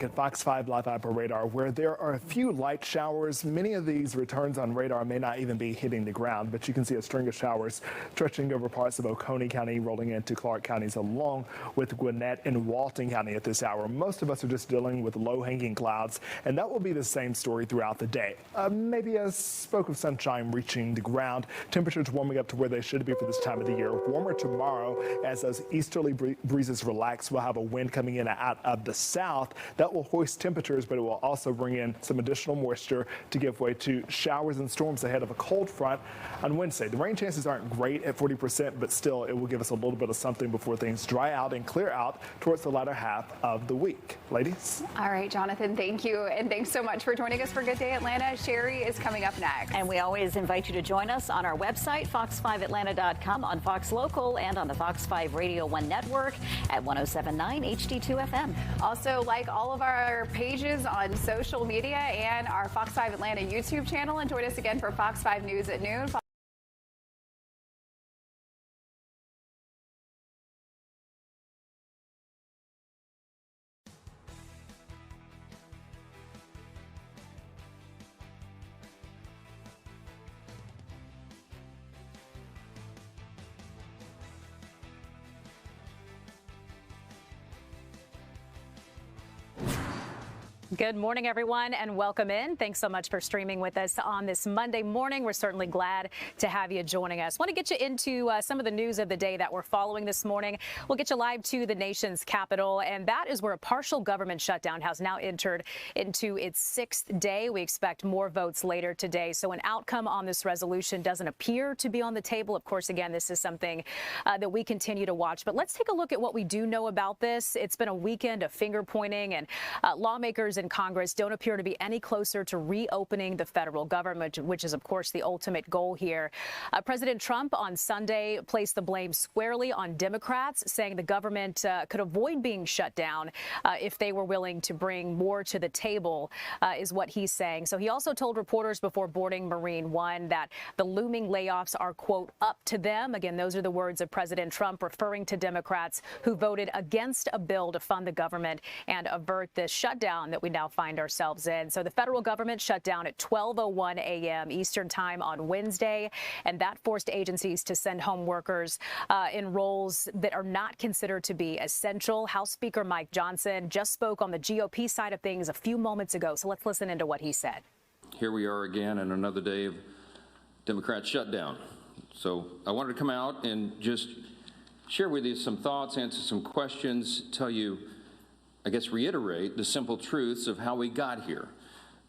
At Fox 5 Live Apple Radar, where there are a few light showers. Many of these returns on radar may not even be hitting the ground, but you can see a string of showers stretching over parts of Oconee County, rolling into Clark counties, along with Gwinnett and Walton County at this hour. Most of us are just dealing with low-hanging clouds, and that will be the same story throughout the day. Maybe a spoke of sunshine reaching the ground. Temperatures warming up to where they should be for this time of the year. Warmer tomorrow as those easterly breezes relax. We'll have a wind coming in out of the south that will hoist temperatures, but it will also bring in some additional moisture to give way to showers and storms ahead of a cold front on Wednesday. The rain chances aren't great at 40%, but still it will give us a little bit of something before things dry out and clear out towards the latter half of the week. Ladies? All right, Jonathan, thank you. And thanks so much for joining us for Good Day Atlanta. Sherry is coming up next. And we always invite you to join us on our website, fox5atlanta.com, on Fox Local, and on the Fox 5 Radio 1 network at 107.9 HD2 FM. Also, like all of our pages on social media and our Fox 5 Atlanta YouTube channel, and join us again for Fox 5 News at noon. Good morning, everyone, and welcome in. Thanks so much for streaming with us on this Monday morning. We're certainly glad to have you joining us. Want to get you into some of the news of the day that we're following this morning. We'll get you live to the nation's capital, and that is where a partial government shutdown has now entered into its 6th day. We expect more votes later today, so an outcome on this resolution doesn't appear to be on the table. Of course, again, this is something that we continue to watch, but let's take a look at what we do know about this. It's been a weekend of finger pointing, and lawmakers in Congress don't appear to be any closer to reopening the federal government, which is, of course, the ultimate goal here. President Trump on Sunday placed the blame squarely on Democrats, saying the government could avoid being shut down if they were willing to bring more to the table, is what he's saying. So he also told reporters before boarding Marine One that the looming layoffs are, quote, up to them. Again, those are the words of President Trump, referring to Democrats who voted against a bill to fund the government and avert this shutdown that we now find ourselves in. So the federal government shut down at 12:01 a.m. Eastern time on Wednesday, and that forced agencies to send home workers in roles that are not considered to be essential. House Speaker Mike Johnson just spoke on the GOP side of things a few moments ago, so let's listen into what he said. Here we are again in another day of Democrat shutdown. So I wanted to come out and just share with you some thoughts, answer some questions, tell you, I guess, reiterate the simple truths of how we got here.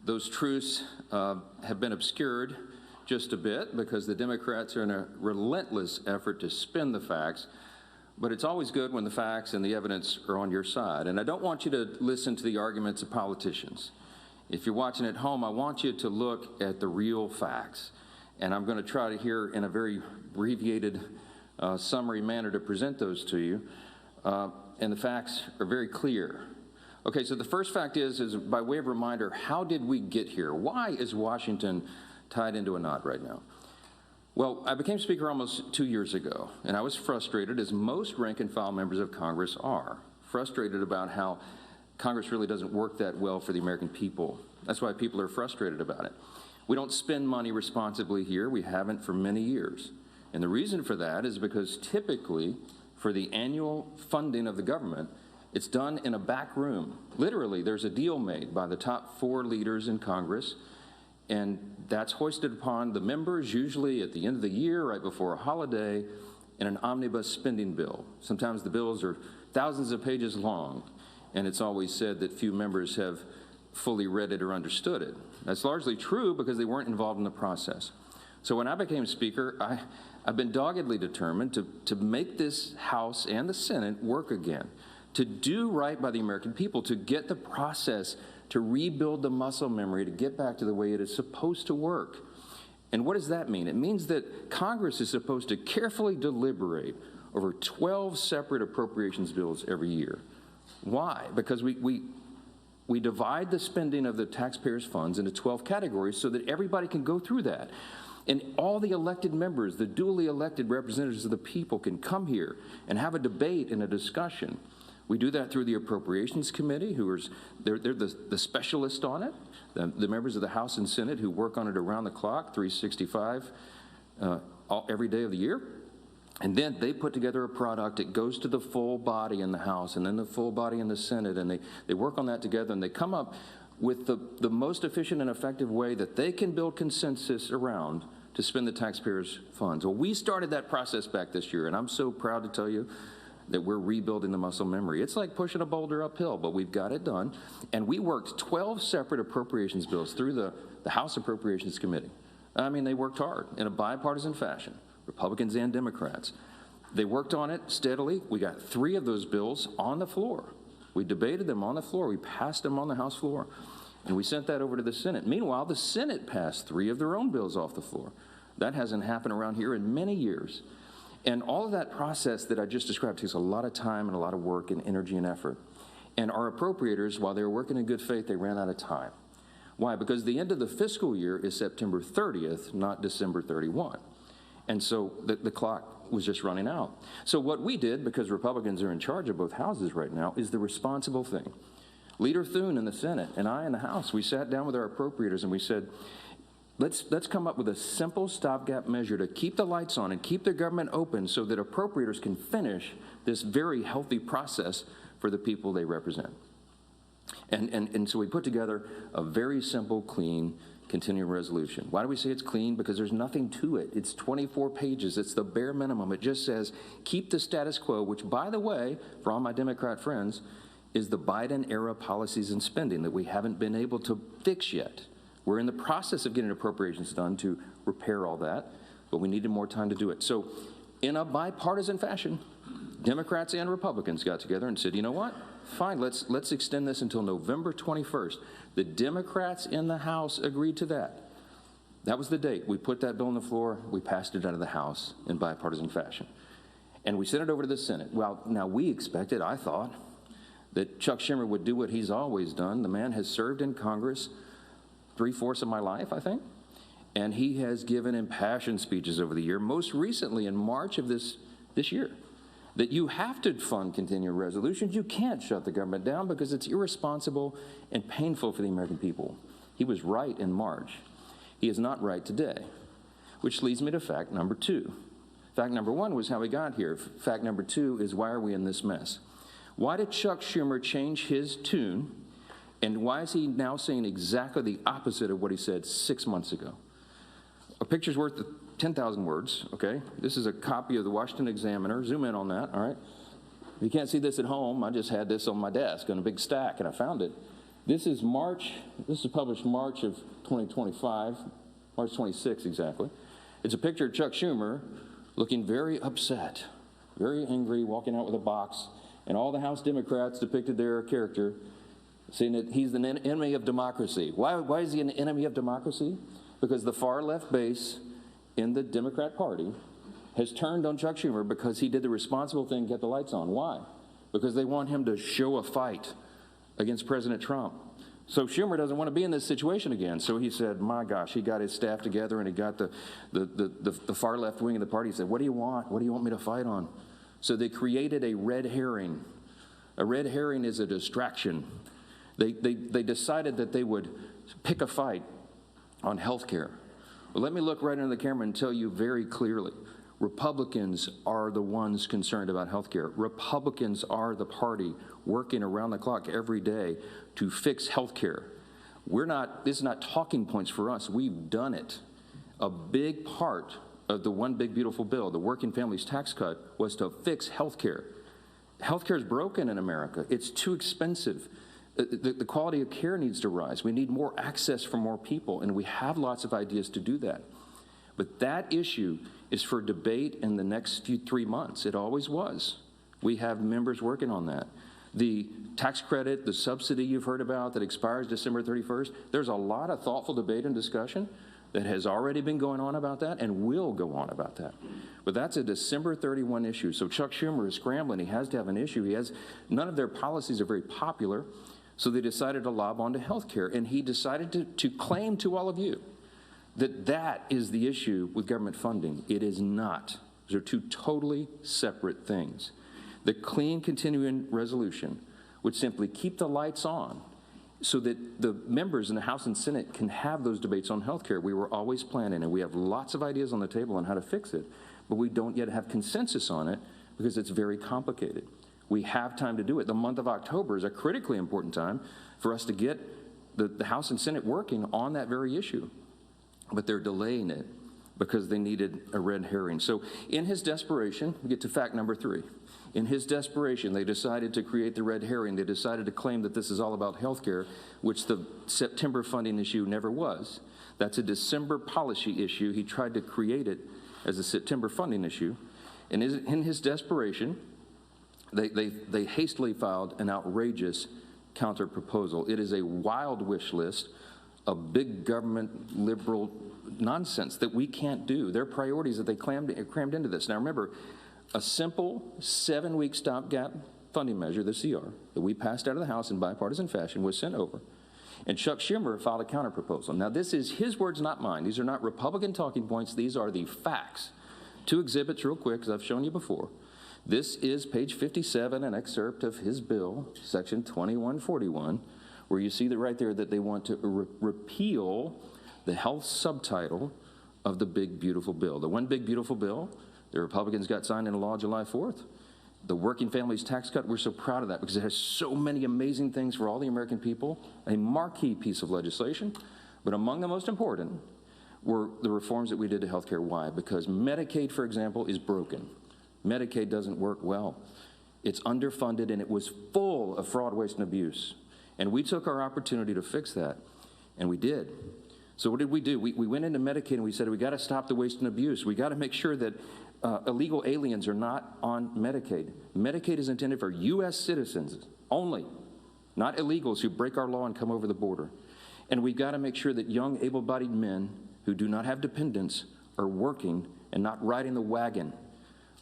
Those truths have been obscured just a bit because the Democrats are in a relentless effort to spin the facts, but it's always good when the facts and the evidence are on your side. And I don't want you to listen to the arguments of politicians. If you're watching at home, I want you to look at the real facts. And I'm going to try to here in a very abbreviated summary manner to present those to you. And the facts are very clear. Okay, so the first fact is by way of reminder, how did we get here? Why is Washington tied into a knot right now? Well, I became Speaker almost 2 years ago, and I was frustrated, as most rank-and-file members of Congress are, frustrated about how Congress really doesn't work that well for the American people. That's why people are frustrated about it. We don't spend money responsibly here. We haven't for many years. And the reason for that is because typically, for the annual funding of the government, it's done in a back room. Literally, there's a deal made by the top 4 leaders in Congress, and that's hoisted upon the members, usually at the end of the year, right before a holiday, in an omnibus spending bill. Sometimes the bills are thousands of pages long, and it's always said that few members have fully read it or understood it. That's largely true because they weren't involved in the process. So when I became Speaker, I've been doggedly determined to make this House and the Senate work again, to do right by the American people, to get the process, to rebuild the muscle memory, to get back to the way it is supposed to work. And what does that mean? It means that Congress is supposed to carefully deliberate over 12 separate appropriations bills every year. Why? Because we divide the spending of the taxpayers' funds into 12 categories so that everybody can go through that. And all the elected members, the duly elected representatives of the people, can come here and have a debate and a discussion. We do that through the Appropriations Committee, they're the specialists on it, the members of the House and Senate who work on it around the clock, 365, every day of the year. And then they put together a product. It goes to the full body in the House and then the full body in the Senate, and they work on that together, and they come up with the most efficient and effective way that they can build consensus around to spend the taxpayers' funds. Well, we started that process back this year, and I'm so proud to tell you that we're rebuilding the muscle memory. It's like pushing a boulder uphill, but we've got it done. And we worked 12 separate appropriations bills through the House Appropriations Committee. I mean, they worked hard in a bipartisan fashion, Republicans and Democrats. They worked on it steadily. We got 3 of those bills on the floor. We debated them on the floor. We passed them on the House floor. And we sent that over to the Senate. Meanwhile, the Senate passed 3 of their own bills off the floor. That hasn't happened around here in many years. And all of that process that I just described takes a lot of time and a lot of work and energy and effort. And our appropriators, while they were working in good faith, they ran out of time. Why? Because the end of the fiscal year is September 30th, not December 31. And so the clock was just running out. So what we did, because Republicans are in charge of both houses right now, is the responsible thing. Leader Thune in the Senate and I in the House, we sat down with our appropriators and we said, let's come up with a simple stopgap measure to keep the lights on and keep the government open so that appropriators can finish this very healthy process for the people they represent. And so we put together a very simple, clean, continuing resolution. Why do we say it's clean? Because there's nothing to it. It's 24 pages. It's the bare minimum. It just says, keep the status quo, which, by the way, for all my Democrat friends, is the Biden-era policies and spending that we haven't been able to fix yet. We're in the process of getting appropriations done to repair all that, but we needed more time to do it. So in a bipartisan fashion, Democrats and Republicans got together and said, you know what? Fine, let's extend this until November 21st. The Democrats in the House agreed to that. That was the date. We put that bill on the floor. We passed it out of the House in bipartisan fashion. And we sent it over to the Senate. Well, now we expected, I thought, that Chuck Schumer would do what he's always done. The man has served in Congress 3/4 of my life, I think. And he has given impassioned speeches over the year, most recently in March of this year, that you have to fund continuing resolutions. You can't shut the government down because it's irresponsible and painful for the American people. He was right in March. He is not right today, which leads me to fact number 2. Fact number 1 was how we got here. Fact number 2 is why are we in this mess? Why did Chuck Schumer change his tune, and why is he now saying exactly the opposite of what he said 6 months ago? A picture's worth 10,000 words, okay? This is a copy of the Washington Examiner. Zoom in on that, all right? If you can't see this at home, I just had this on my desk on a big stack, and I found it. This is published March of 2025, March 26 exactly. It's a picture of Chuck Schumer looking very upset, very angry, walking out with a box, and all the House Democrats depicted their character, saying that he's an enemy of democracy. Why is he an enemy of democracy? Because the far left base in the Democrat Party has turned on Chuck Schumer because he did the responsible thing, get the lights on. Why? Because they want him to show a fight against President Trump. So Schumer doesn't want to be in this situation again. So he said, my gosh, he got his staff together and he got the far left wing of the party. He said, what do you want? What do you want me to fight on? So they created a red herring. A red herring is a distraction. They decided that they would pick a fight on health care. Well, let me look right into the camera and tell you very clearly, Republicans are the ones concerned about health care. Republicans are the party working around the clock every day to fix health care. This is not talking points for us. We've done it. A big part of the One Big Beautiful Bill, the Working Families Tax Cut, was to fix health care. Health care is broken in America. It's too expensive. The quality of care needs to rise. We need more access for more people, and we have lots of ideas to do that. But that issue is for debate in the next 3 months. It always was. We have members working on that. The tax credit, the subsidy you've heard about that expires December 31st, there's a lot of thoughtful debate and discussion that has already been going on about that and will go on about that. But that's a December 31 issue. So Chuck Schumer is scrambling. He has to have an issue. None of their policies are very popular. So they decided to lob onto health care, and he decided to claim to all of you that is the issue with government funding. It is not. Those are 2 totally separate things. The clean continuing resolution would simply keep the lights on so that the members in the House and Senate can have those debates on health care. We were always planning, and we have lots of ideas on the table on how to fix it, but we don't yet have consensus on it because it's very complicated. We have time to do it. The month of October is a critically important time for us to get the House and Senate working on that very issue, but they're delaying it because they needed a red herring. So in his desperation, we get to fact number 3. In his desperation, they decided to create the red herring. They decided to claim that this is all about health care, which the September funding issue never was. That's a December policy issue. He tried to create it as a September funding issue. And in his desperation, they hastily filed an outrageous counter proposal. It is a wild wish list of big government liberal nonsense that we can't do. Their priorities that they crammed into this. Now remember, a simple 7-week stopgap funding measure, the CR, that we passed out of the House in bipartisan fashion was sent over. And Chuck Schumer filed a counter proposal. Now this is his words, not mine. These are not Republican talking points. These are the facts. 2 exhibits real quick, as I've shown you before. This is page 57, an excerpt of his bill, section 2141, where you see that right there that they want to repeal the health subtitle of the big, beautiful bill. The one big, beautiful bill, the Republicans got signed into law July 4th. The working families tax cut, we're so proud of that because it has so many amazing things for all the American people, a marquee piece of legislation. But among the most important were the reforms that we did to health care. Why? Because Medicaid, for example, is broken. Medicaid doesn't work well. It's underfunded, and it was full of fraud, waste, and abuse. And we took our opportunity to fix that, and we did. So what did we do? We went into Medicaid, and we said, we got to stop the waste and abuse. We got to make sure that illegal aliens are not on Medicaid. Medicaid is intended for U.S. citizens only, not illegals who break our law and come over the border. And we got to make sure that young, able-bodied men who do not have dependents are working and not riding the wagon.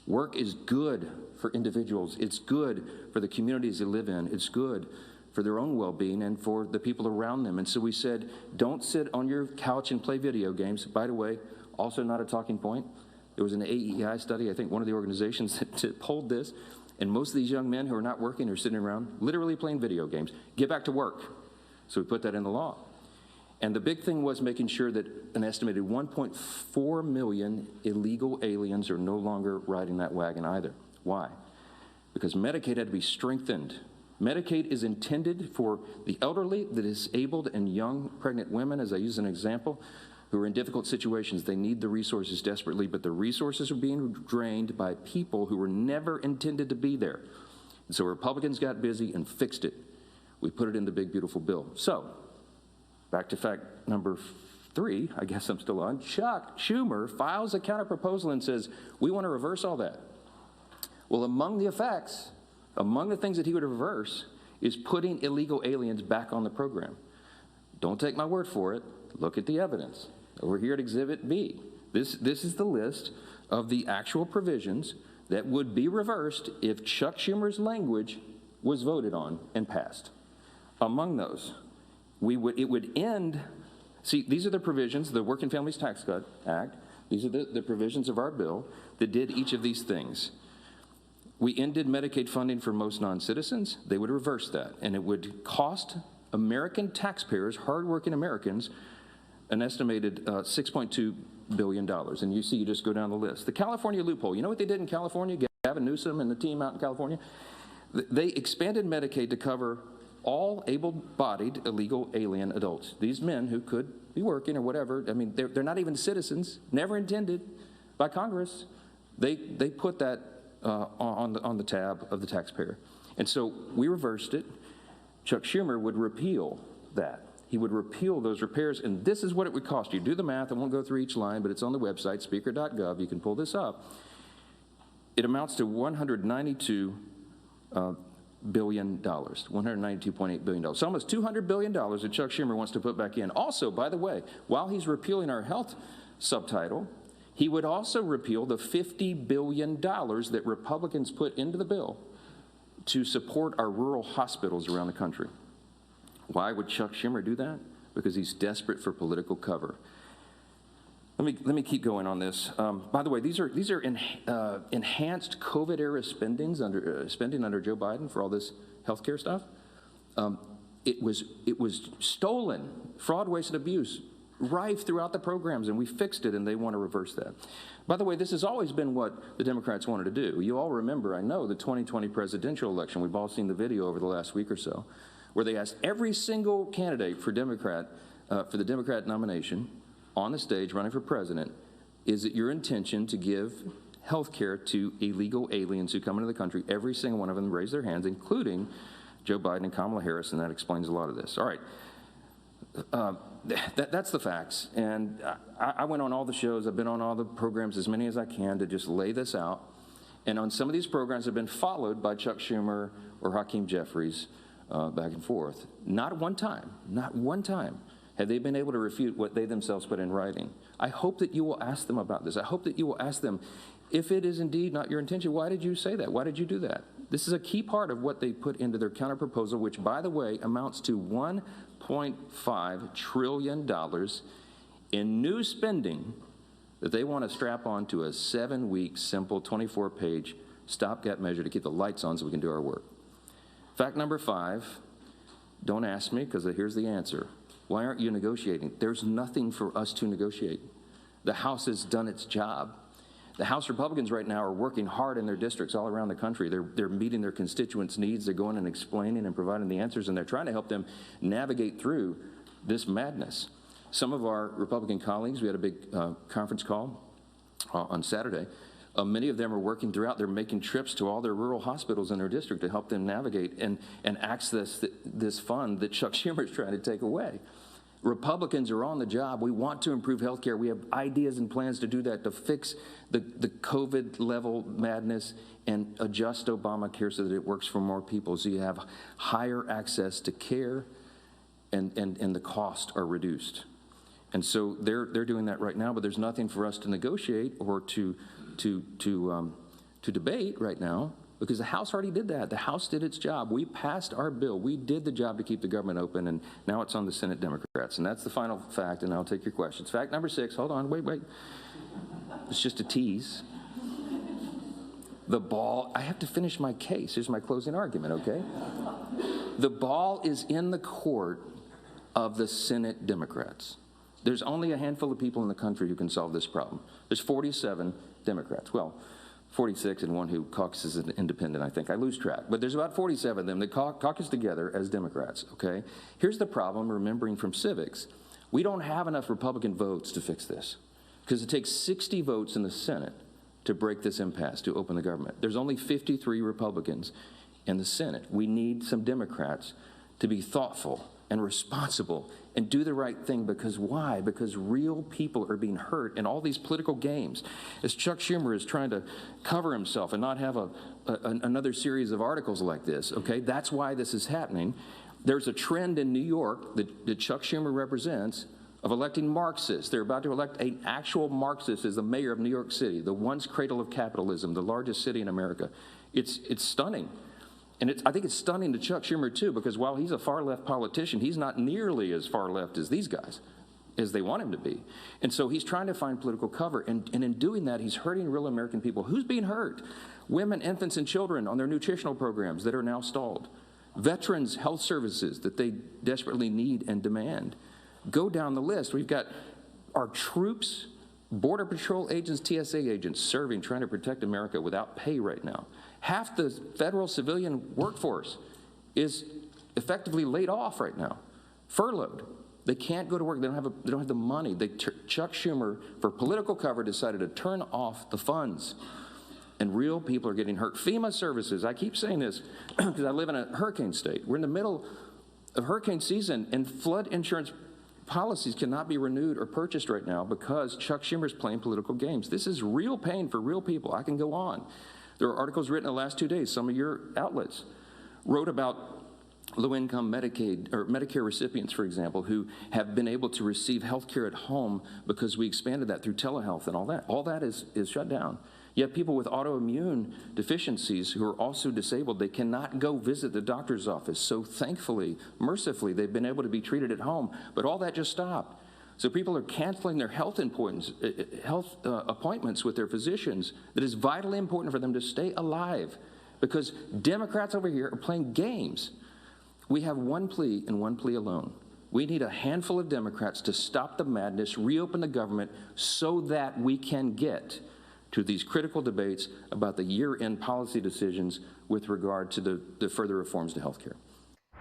Work is good for individuals. It's good for the communities they live in. It's good for their own well-being and for the people around them. And so we said, don't sit on your couch and play video games. By the way, also not a talking point. There was an AEI study, I think one of the organizations that polled this, and most of these young men who are not working are sitting around literally playing video games. Get back to work. So we put that in the law. And the big thing was making sure that an estimated 1.4 million illegal aliens are no longer riding that wagon either. Why? Because Medicaid had to be strengthened. Medicaid is intended for the elderly, the disabled, and young pregnant women, as I use an example, who are in difficult situations. They need the resources desperately, but the resources are being drained by people who were never intended to be there. And so Republicans got busy and fixed it. We put it in the big, beautiful bill. So, back to fact number 3, I guess I'm still on. Chuck Schumer files a counter proposal and says, we want to reverse all that. Well, among the effects, among the things that he would reverse is putting illegal aliens back on the program. Don't take my word for it. Look at the evidence. Over here at Exhibit B. This is the list of the actual provisions that would be reversed if Chuck Schumer's language was voted on and passed. Among those, it would end, see, these are the provisions, the Working Families Tax Cut Act, these are the provisions of our bill that did each of these things. We ended Medicaid funding for most non-citizens. They would reverse that, and it would cost American taxpayers, hardworking Americans, an estimated $6.2 billion. And you see, you just go down the list. The California loophole, you know what they did in California? Gavin Newsom and the team out in California? They expanded Medicaid to cover all able-bodied illegal alien adults. These men who could be working or whatever, I mean, they're not even citizens, never intended by Congress. They put that on the tab of the taxpayer. And so we reversed it. Chuck Schumer would repeal that. He would repeal those repairs, and this is what it would cost you. Do the math. I won't go through each line, but it's on the website, speaker.gov. You can pull this up. It amounts to $192 billion, $192.8 billion. So almost $200 billion that Chuck Schumer wants to put back in. Also, by the way, while he's repealing our health subtitle, he would also repeal the $50 billion that Republicans put into the bill to support our rural hospitals around the country. Why would Chuck Schumer do that? Because he's desperate for political cover. Let me keep going on this. By the way, these are enhanced COVID-era spending under Joe Biden for all this healthcare stuff. It was stolen, fraud, waste, and abuse, rife throughout the programs, and we fixed it, and they want to reverse that. By the way, this has always been what the Democrats wanted to do. You all remember, I know, the 2020 presidential election. We've all seen the video over the last week or so, where they asked every single candidate for the Democrat nomination on the stage running for president, is it your intention to give health care to illegal aliens who come into the country? Every single one of them raised their hands, including Joe Biden and Kamala Harris, and that explains a lot of this. All right. That's the facts. And I went on all the shows. I've been on all the programs, as many as I can, to just lay this out. And on some of these programs have been followed by Chuck Schumer or Hakeem Jeffries back and forth. Not one time have they been able to refute what they themselves put in writing. I hope that you will ask them about this. I hope that you will ask them, if it is indeed not your intention, why did you say that? Why did you do that? This is a key part of what they put into their counterproposal, which, by the way, amounts to $1.5 trillion in new spending that they want to strap onto a 7-week, simple, 24-page stopgap measure to keep the lights on so we can do our work. Fact number 5, don't ask me, because here's the answer. Why aren't you negotiating? There's nothing for us to negotiate. The House has done its job. The House Republicans right now are working hard in their districts all around the country. They're meeting their constituents' needs. They're going and explaining and providing the answers, and they're trying to help them navigate through this madness. Some of our Republican colleagues, we had a big conference call on Saturday. Many of them are working throughout. They're making trips to all their rural hospitals in their district to help them navigate and access this fund that Chuck Schumer is trying to take away. Republicans are on the job. We want to improve health care. We have ideas and plans to do that, to fix the COVID level madness and adjust Obamacare so that it works for more people, so you have higher access to care and the costs are reduced. And so they're doing that right now, but there's nothing for us to negotiate or to debate right now, because the House already did that. The House did its job. We passed our bill. We did the job to keep the government open, and now it's on the Senate Democrats. And that's the final fact, and I'll take your questions. Fact number 6, hold on, wait. It's just a tease. The ball, I have to finish my case. Here's my closing argument, okay? The ball is in the court of the Senate Democrats. There's only a handful of people in the country who can solve this problem. There's 47 Democrats. Well, 46 and one who caucuses as an independent, I think. I lose track. But there's about 47 of them that caucus together as Democrats, okay? Here's the problem, remembering from civics. We don't have enough Republican votes to fix this, because it takes 60 votes in the Senate to break this impasse, to open the government. There's only 53 Republicans in the Senate. We need some Democrats to be thoughtful and responsible and do the right thing. Because why? Because real people are being hurt in all these political games. As Chuck Schumer is trying to cover himself and not have another series of articles like this, okay? That's why this is happening. There's a trend in New York that Chuck Schumer represents of electing Marxists. They're about to elect an actual Marxist as the mayor of New York City, the once cradle of capitalism, the largest city in America. It's stunning. And I think it's stunning to Chuck Schumer, too, because while he's a far-left politician, he's not nearly as far-left as these guys, as they want him to be. And so he's trying to find political cover, and in doing that, he's hurting real American people. Who's being hurt? Women, infants, and children on their nutritional programs that are now stalled. Veterans' health services that they desperately need and demand. Go down the list. We've got our troops, Border Patrol agents, TSA agents serving, trying to protect America without pay right now. Half the federal civilian workforce is effectively laid off right now, furloughed. They can't go to work. They don't have the money. Chuck Schumer, for political cover, decided to turn off the funds, and real people are getting hurt. FEMA services. I keep saying this because I live in a hurricane state. We're in the middle of hurricane season, and flood insurance policies cannot be renewed or purchased right now because Chuck Schumer's playing political games. This is real pain for real people. I can go on. There are articles written in the last 2 days. Some of your outlets wrote about low-income Medicaid or Medicare recipients, for example, who have been able to receive health care at home because we expanded that through telehealth and all that. All that is shut down. You have people with autoimmune deficiencies who are also disabled. They cannot go visit the doctor's office. So thankfully, mercifully, they've been able to be treated at home. But all that just stopped. So people are canceling their health appointments with their physicians that is vitally important for them to stay alive, because Democrats over here are playing games. We have one plea and one plea alone. We need a handful of Democrats to stop the madness, reopen the government, so that we can get to these critical debates about the year-end policy decisions with regard to the further reforms to health care.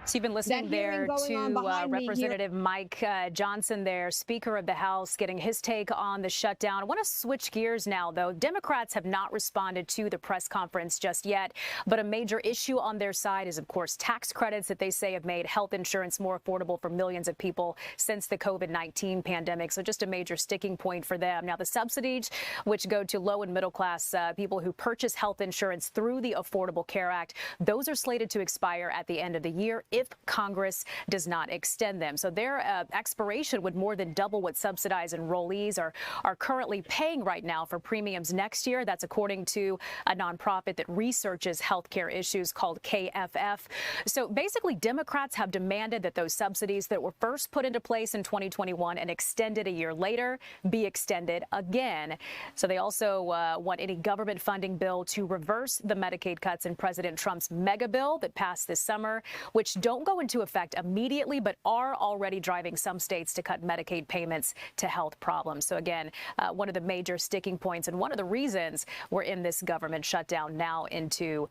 So you've been listening there to Representative Mike Johnson there, Speaker of the House, getting his take on the shutdown. I want to switch gears now, though. Democrats have not responded to the press conference just yet, but a major issue on their side is, of course, tax credits that they say have made health insurance more affordable for millions of people since the COVID-19 pandemic. So just a major sticking point for them. Now, the subsidies, which go to low and middle class people who purchase health insurance through the Affordable Care Act, those are slated to expire at the end of the year if Congress does not extend them. So their expiration would more than double what subsidized enrollees are currently paying right now for premiums next year. That's according to a nonprofit that researches healthcare issues called KFF. So basically, Democrats have demanded that those subsidies that were first put into place in 2021 and extended a year later be extended again. So they also want any government funding bill to reverse the Medicaid cuts in President Trump's mega bill that passed this summer, which don't go into effect immediately, but are already driving some states to cut Medicaid payments to health problems. So again, one of the major sticking points and one of the reasons we're in this government shutdown now into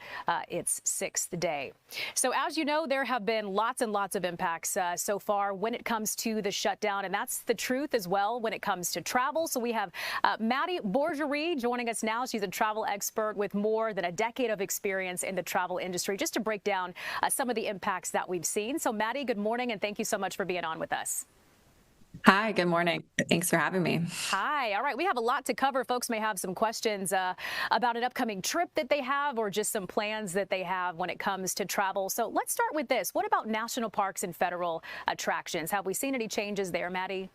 its 6th day. So as you know, there have been lots and lots of impacts so far when it comes to the shutdown, and that's the truth as well when it comes to travel. So we have Maddie Bourgerie joining us now. She's a travel expert with more than a decade of experience in the travel industry, just to break down some of the impacts that we've seen. So Maddie, good morning, and thank you so much for being on with us. Hi, good morning. Thanks for having me. Hi. All right. We have a lot to cover. Folks may have some questions about an upcoming trip that they have or just some plans that they have when it comes to travel. So let's start with this. What about national parks and federal attractions? Have we seen any changes there, Maddie?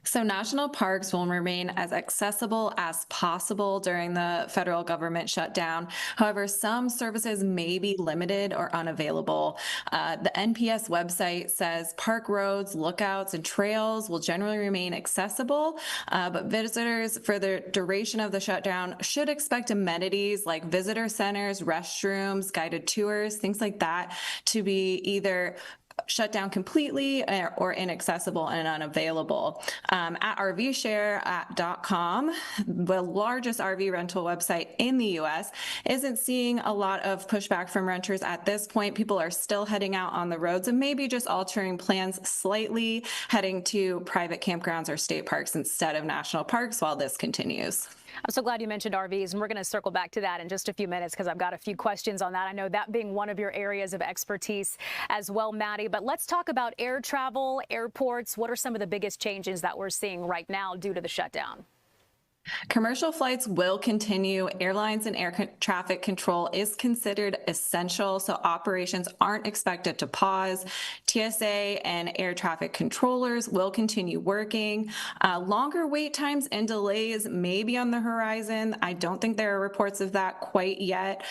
So national parks will remain as accessible as possible during the federal government shutdown. However, some services may be limited or unavailable. The NPS website says park roads, lookouts, and trails will generally remain accessible, but visitors for the duration of the shutdown should expect amenities like visitor centers, restrooms, guided tours, things like that to be either shut down completely or inaccessible and unavailable. At RVshare.com, the largest RV rental website in the U.S., isn't seeing a lot of pushback from renters at this point. People are still heading out on the roads and maybe just altering plans slightly, heading to private campgrounds or state parks instead of national parks while this continues. I'm so glad you mentioned RVs, and we're going to circle back to that in just a few minutes because I've got a few questions on that. I know that being one of your areas of expertise as well, Maddie. But let's talk about air travel, airports. What are some of the biggest changes that we're seeing right now due to the shutdown? Commercial flights will continue. Airlines and air traffic control is considered essential, so operations aren't expected to pause. TSA and air traffic controllers will continue working. Longer wait times and delays may be on the horizon. I don't think there are reports of that quite yet.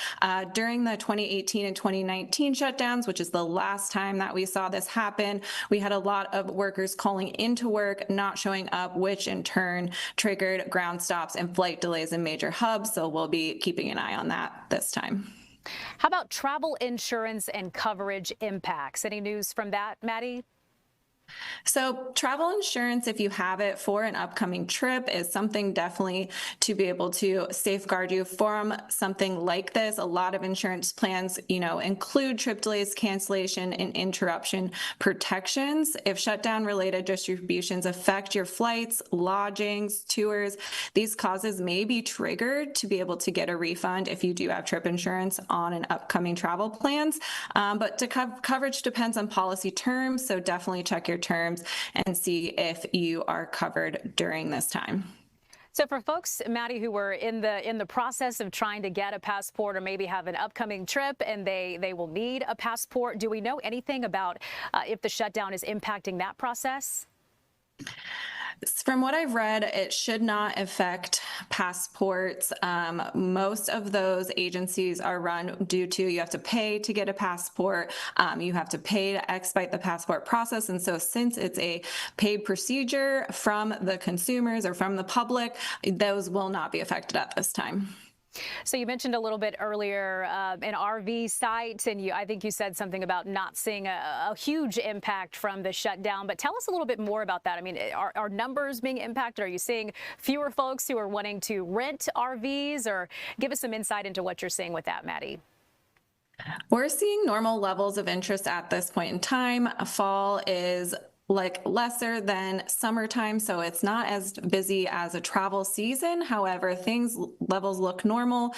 During the 2018 and 2019 shutdowns, which is the last time that we saw this happen, we had a lot of workers calling into work, not showing up, which in turn triggered ground stops and flight delays in major hubs, so we'll be keeping an eye on that this time. How about travel insurance and coverage impacts? Any news from that, Maddie? So travel insurance, if you have it for an upcoming trip, is something definitely to be able to safeguard you from something like this. A lot of insurance plans, include trip delays, cancellation, and interruption protections. If shutdown-related distributions affect your flights, lodgings, tours, these causes may be triggered to be able to get a refund if you do have trip insurance on an upcoming travel plans. But coverage depends on policy terms, so definitely check your terms and see if you are covered during this time. So for folks, Maddie, who were in the process of trying to get a passport or maybe have an upcoming trip and they will need a passport, do we know anything about if the shutdown is impacting that process? From what I've read, it should not affect passports. Most of those agencies are run due to you have to pay to get a passport. You have to pay to expedite the passport process. And so since it's a paid procedure from the consumers or from the public, those will not be affected at this time. So you mentioned a little bit earlier an RV site, and I think you said something about not seeing a huge impact from the shutdown. But tell us a little bit more about that. I mean, are numbers being impacted? Are you seeing fewer folks who are wanting to rent RVs? Or give us some insight into what you're seeing with that, Maddie. We're seeing normal levels of interest at this point in time. Fall is lesser than summertime, so it's not as busy as a travel season. However, levels look normal.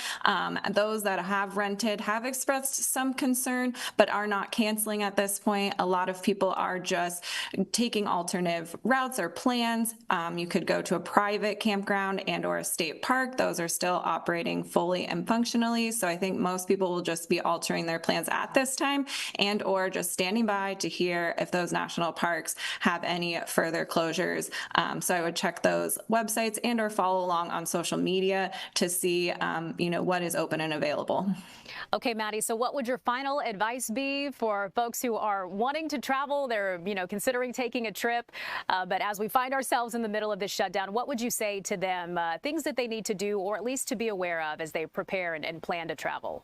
Those that have rented have expressed some concern, but are not canceling at this point. A lot of people are just taking alternative routes or plans. You could go to a private campground and or a state park. Those are still operating fully and functionally. So I think most people will just be altering their plans at this time and or just standing by to hear if those national parks have any further closures. So I would check those websites and or follow along on social media to see, what is open and available. Okay, Maddie, so what would your final advice be for folks who are wanting to travel? They're, considering taking a trip, but as we find ourselves in the middle of this shutdown, what would you say to them, things that they need to do or at least to be aware of as they prepare and plan to travel?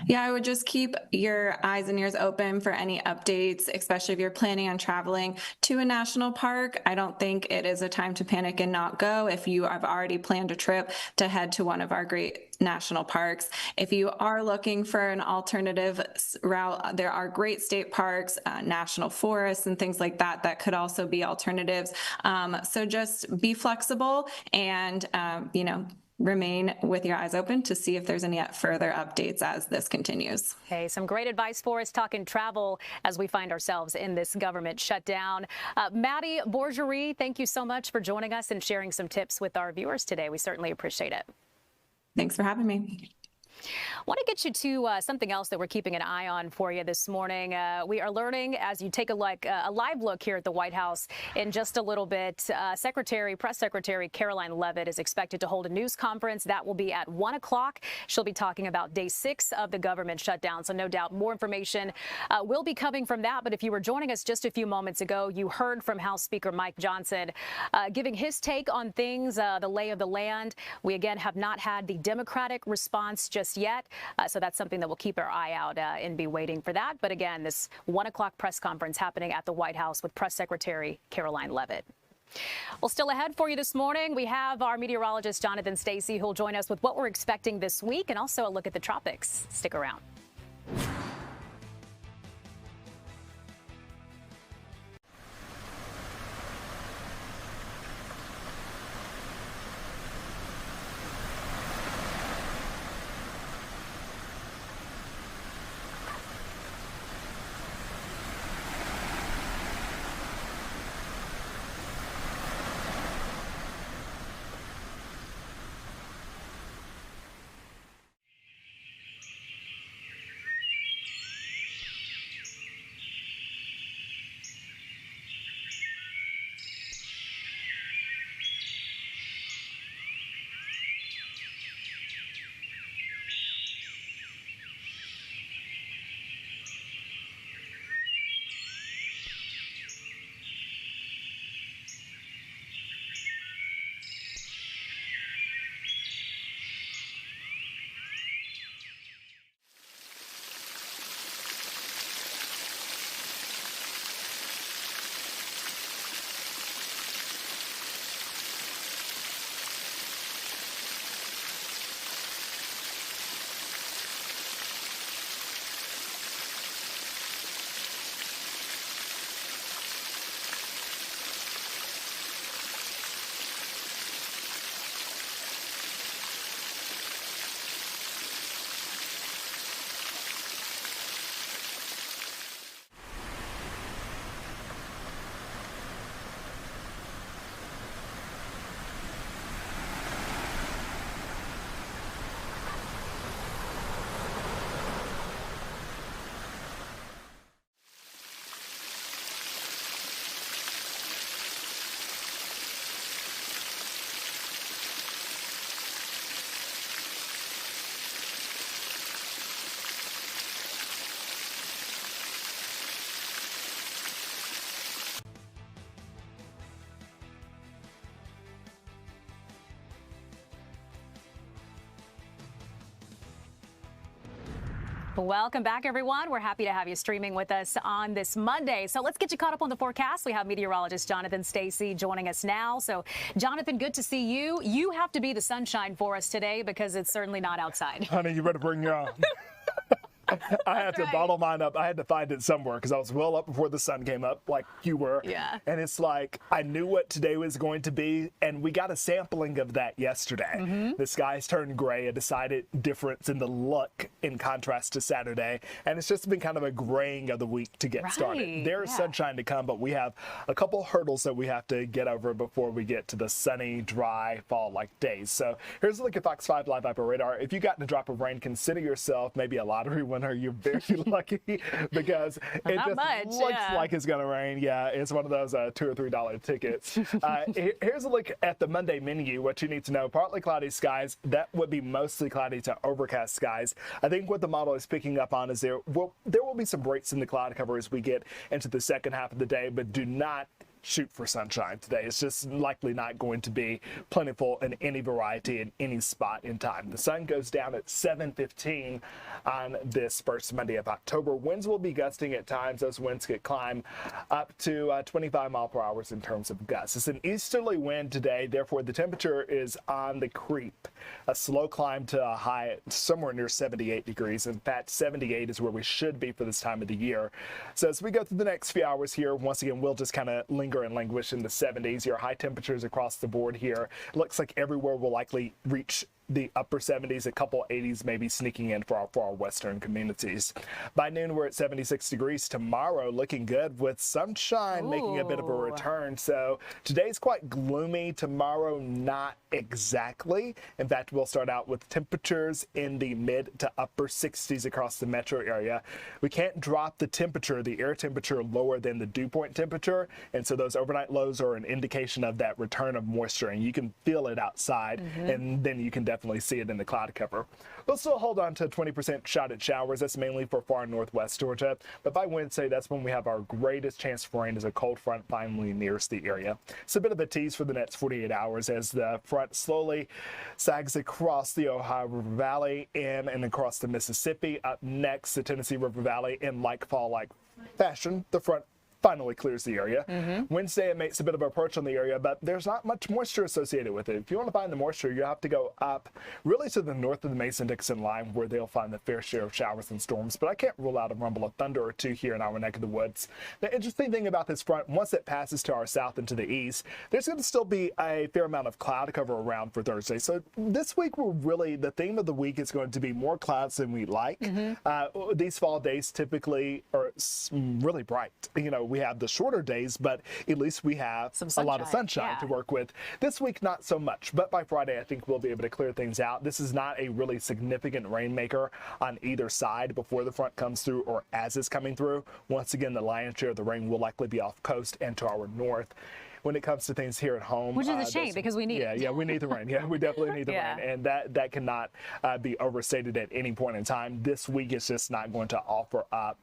Yeah, I would just keep your eyes and ears open for any updates, especially if you're planning on traveling to a national park. I don't think it is a time to panic and not go if you have already planned a trip to head to one of our great national parks. If you are looking for an alternative route, there are great state parks, national forests, and things like that that could also be alternatives. So just be flexible and, remain with your eyes open to see if there's any further updates as this continues. Okay, some great advice for us talking travel as we find ourselves in this government shutdown. Maddie Bourgerie, thank you so much for joining us and sharing some tips with our viewers today. We certainly appreciate it. Thanks for having me. I want to get you to something else that we're keeping an eye on for you this morning. We are learning as you take a live look here at the White House in just a little bit. Press Secretary Caroline Leavitt is expected to hold a news conference. That will be at 1 o'clock. She'll be talking about day 6 of the government shutdown. So no doubt more information will be coming from that. But if you were joining us just a few moments ago, you heard from House Speaker Mike Johnson giving his take on things, the lay of the land. We again have not had the Democratic response just yet. So that's something that we'll keep our eye out and be waiting for that. But again, this 1 o'clock press conference happening at the White House with Press Secretary Caroline Leavitt. Well, still ahead for you this morning, we have our meteorologist Jonathan Stacy, who'll join us with what we're expecting this week and also a look at the tropics. Stick around. Welcome back, everyone. We're happy to have you streaming with us on this Monday. So let's get you caught up on the forecast. We have meteorologist Jonathan Stacy joining us now. So, Jonathan, good to see you. You have to be the sunshine for us today because it's certainly not outside. Honey, you better bring your own. I had to bottle mine up. I had to find it somewhere because I was well up before the sun came up, like you were. Yeah. And it's like I knew what today was going to be, and we got a sampling of that yesterday. The skies turned gray, a decided difference in the look in contrast to Saturday, and it's just been kind of a graying of the week to get started. There is sunshine to come, but we have a couple hurdles that we have to get over before we get to the sunny, dry, fall-like days. So here's a look at Fox 5 Live Viper Radar. If you got a drop of rain, consider yourself maybe a lottery winner. You're very lucky because it just looks like it's going to rain. Yeah, it's one of those $2 or $3 tickets. Here's a look at the Monday menu. What you need to know: partly cloudy skies. That would be mostly cloudy to overcast skies. I think what the model is picking up on is there will be some breaks in the cloud cover as we get into the second half of the day, but do not shoot for sunshine today. It's just likely not going to be plentiful in any variety in any spot in time. The sun goes down at 7:15 on this first Monday of October. Winds will be gusting at times. Those winds could climb up to 25 miles per hour in terms of gusts. It's an easterly wind today, therefore the temperature is on the creep. A slow climb to a high somewhere near 78 degrees. In fact, 78 is where we should be for this time of the year. So as we go through the next few hours here, once again, we'll just kind of linger and languish in the 70s. Your high temperatures across the board here. It looks like everywhere will likely reach the upper 70s, a couple 80s maybe sneaking in for our western communities. By noon, we're at 76 degrees. Tomorrow, looking good with sunshine making a bit of a return. So today's quite gloomy. Tomorrow, not exactly. In fact, we'll start out with temperatures in the mid to upper 60s across the metro area. We can't drop the temperature, the air temperature, lower than the dew point temperature. And so those overnight lows are an indication of that return of moisture. And you can feel it outside. And then you can definitely see it in the cloud cover. We'll still hold on to 20% shot at showers. That's mainly for far northwest Georgia. But by Wednesday, that's when we have our greatest chance for rain as a cold front finally nears the area. It's a bit of a tease for the next 48 hours as the front slowly sags across the Ohio River Valley in and across the Mississippi. Up next, the Tennessee River Valley in like fall-like fashion. The front finally clears the area. Wednesday, it makes a bit of a approach on the area, but there's not much moisture associated with it. If you want to find the moisture, you have to go up really to the north of the Mason-Dixon line where they'll find the fair share of showers and storms, but I can't rule out a rumble of thunder or two here in our neck of the woods. The interesting thing about this front, once it passes to our south and to the east, there's going to still be a fair amount of cloud cover around for Thursday. So this week, the theme of the week is going to be more clouds than we like. These fall days typically are really bright. You know, we have the shorter days, but at least we have a lot of sunshine to work with. This week, not so much, but by Friday, I think we'll be able to clear things out. This is not a really significant rainmaker on either side before the front comes through or as it's coming through. Once again, the lion's share of the rain will likely be off coast and to our north. When it comes to things here at home, which is a shame because we need it. Yeah, we need the rain. Yeah, we definitely need the rain, and that cannot be overstated at any point in time. This week is just not going to offer up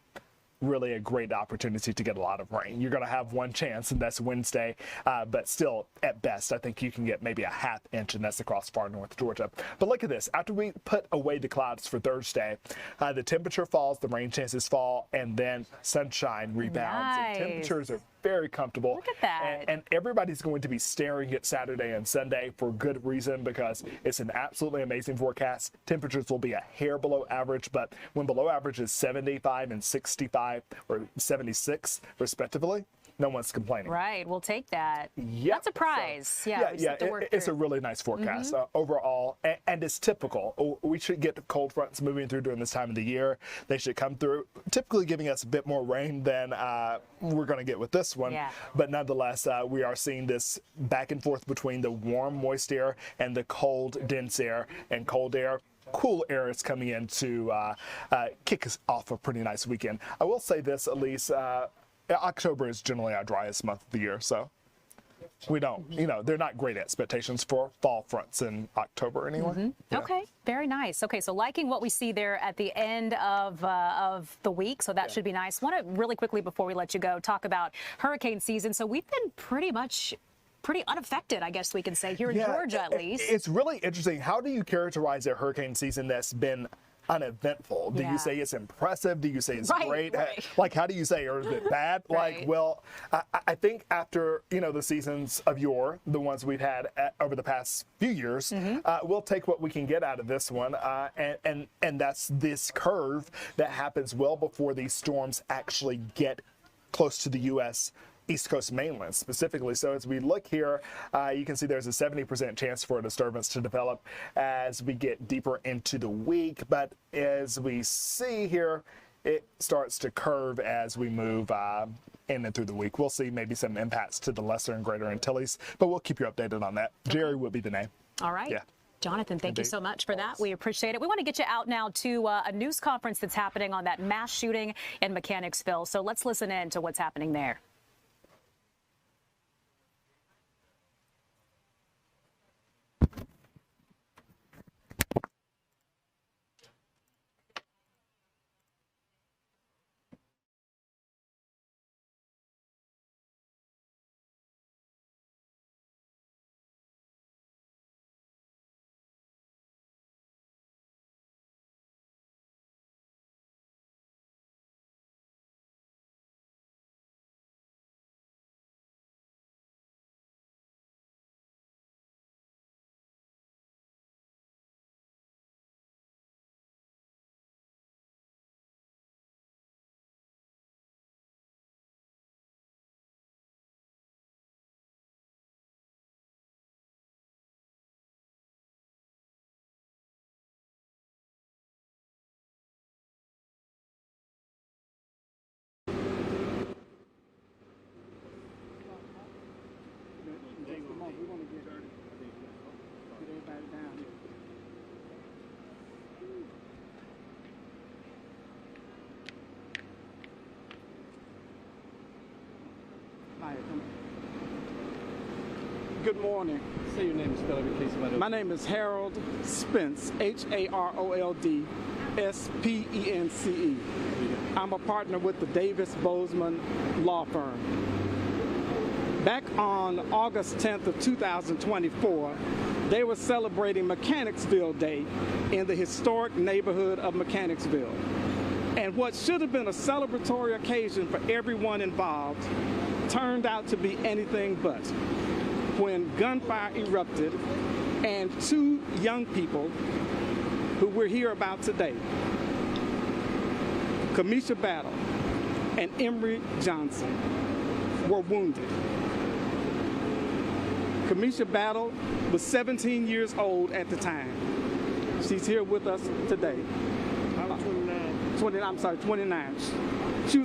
really a great opportunity to get a lot of rain. You're going to have one chance, and that's Wednesday, but still, at best, I think you can get maybe a ½ inch, and that's across far north Georgia. But look at this. After we put away the clouds for Thursday, the temperature falls, the rain chances fall, and then sunshine rebounds. Nice. And temperatures are very comfortable. Look at that. And everybody's going to be staring at Saturday and Sunday for good reason because it's an absolutely amazing forecast. Temperatures will be a hair below average, but when below average is 75 and 65 or 76 respectively, no one's complaining. Right, we'll take that. Yep. That's a prize. So, yeah, it's a really nice forecast overall, and it's typical. We should get cold fronts moving through during this time of the year. They should come through, typically giving us a bit more rain than we're going to get with this one. Yeah. But nonetheless, we are seeing this back and forth between the warm, moist air and the cold, dense air and cold air. Cool air is coming in to kick us off a pretty nice weekend. I will say this, Elise, October is generally our driest month of the year, so we don't, they're not great expectations for fall fronts in October anyway. Yeah. Okay, very nice. Okay, so liking what we see there at the end of the week, so that should be nice. Want to really quickly, before we let you go, talk about hurricane season. So we've been pretty unaffected, I guess we can say, here in Georgia at least. It's really interesting. How do you characterize a hurricane season that's been uneventful? Do Yeah. you say it's impressive? Do you say it's Right, great? right. Like, how do you say, or is it bad? Right. Like, well, I think after, the seasons of yore, the ones we've had over the past few years, we'll take what we can get out of this one. And that's this curve that happens well before these storms actually get close to the U.S. East Coast mainland specifically. So as we look here, you can see there's a 70% chance for a disturbance to develop as we get deeper into the week. But as we see here, it starts to curve as we move in and through the week. We'll see maybe some impacts to the lesser and greater Antilles, but we'll keep you updated on that. Jerry would be the name. All right. Yeah. Jonathan, thank you Indeed. so much for that. We appreciate it. We want to get you out now to a news conference that's happening on that mass shooting in Mechanicsville. So let's listen in to what's happening there. Good morning. Say your name, spell it in case somebody. My name is Harold Spence, Harold Spence. I'm a partner with the Davis Bozeman law firm. Back on August 10th of 2024, they were celebrating Mechanicsville Day in the historic neighborhood of Mechanicsville. And what should have been a celebratory occasion for everyone involved turned out to be anything but, when gunfire erupted and two young people who we're here about today, Kamisha Battle and Emory Johnson, were wounded. Kamisha Battle was 17 years old at the time. She's here with us today. I'm 29. 29. She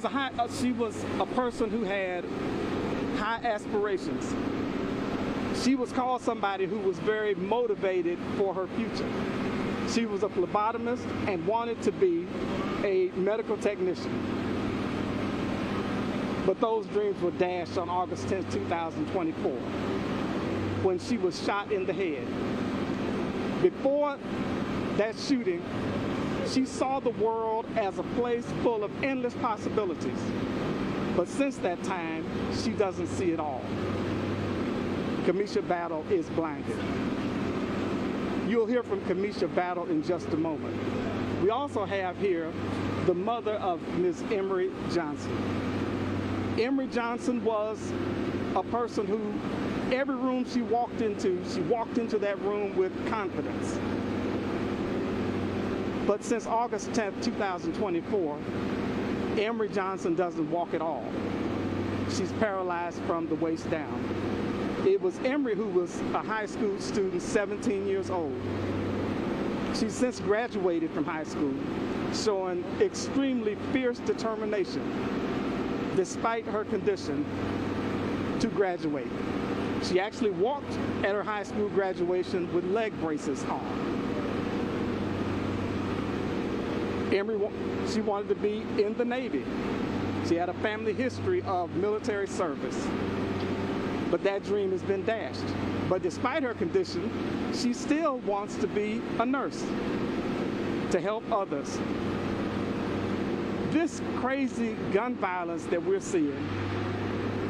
was a person who had high aspirations. She was called somebody who was very motivated for her future. She was a phlebotomist and wanted to be a medical technician. But those dreams were dashed on August 10, 2024, when she was shot in the head. Before that shooting, she saw the world as a place full of endless possibilities. But since that time, she doesn't see it all. Kamisha Battle is blinded. You'll hear from Kamisha Battle in just a moment. We also have here the mother of Ms. Emory Johnson. Emory Johnson was a person who, every room she walked into that room with confidence. But since August 10th, 2024, Emory Johnson doesn't walk at all. She's paralyzed from the waist down. It was Emory who was a high school student, 17 years old. She's since graduated from high school, showing extremely fierce determination, despite her condition, to graduate. She actually walked at her high school graduation with leg braces on. Emory, she wanted to be in the Navy. She had a family history of military service, but that dream has been dashed. But despite her condition, she still wants to be a nurse to help others. This crazy gun violence that we're seeing,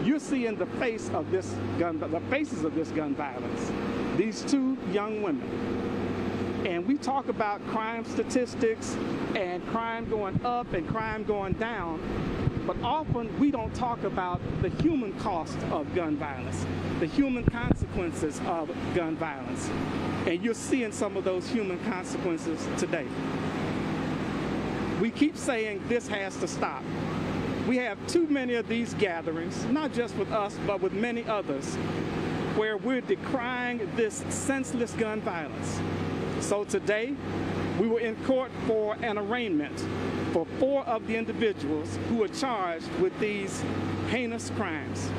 you're seeing the faces of this gun violence. These two young women And we talk about crime statistics and crime going up and crime going down, but often we don't talk about the human cost of gun violence, the human consequences of gun violence. And you're seeing some of those human consequences today. We keep saying this has to stop. We have too many of these gatherings, not just with us, but with many others, where we're decrying this senseless gun violence. So today, we were in court for an arraignment for 4 of the individuals who are charged with these heinous crimes,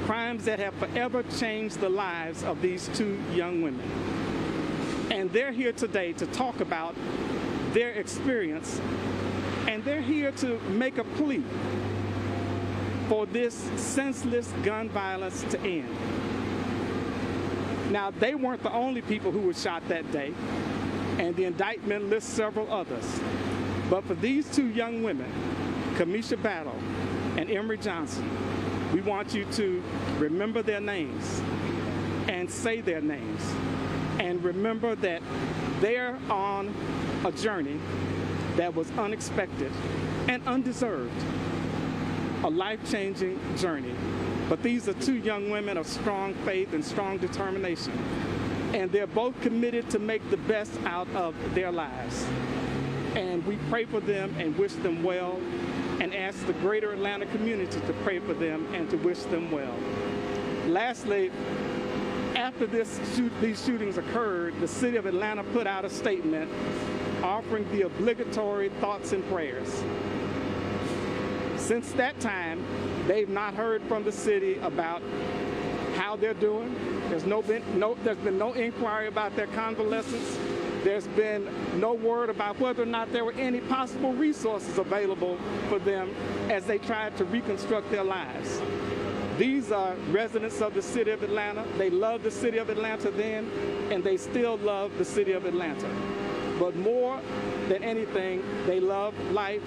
crimes that have forever changed the lives of these 2 young women. And they're here today to talk about their experience, and they're here to make a plea for this senseless gun violence to end. Now, they weren't the only people who were shot that day, and the indictment lists several others. But for these 2 young women, Kamisha Battle and Emery Johnson, we want you to remember their names and say their names, and remember that they're on a journey that was unexpected and undeserved, a life-changing journey. But these are 2 young women of strong faith and strong determination, and they're both committed to make the best out of their lives. And we pray for them and wish them well, and ask the greater Atlanta community to pray for them and to wish them well. Lastly, after these shootings occurred, the city of Atlanta put out a statement offering the obligatory thoughts and prayers. Since that time, they've not heard from the city about how they're doing. There's been no inquiry about their convalescence. There's been no word about whether or not there were any possible resources available for them as they tried to reconstruct their lives. These are residents of the city of Atlanta. They loved the city of Atlanta then, and they still love the city of Atlanta. But more than anything, they love life,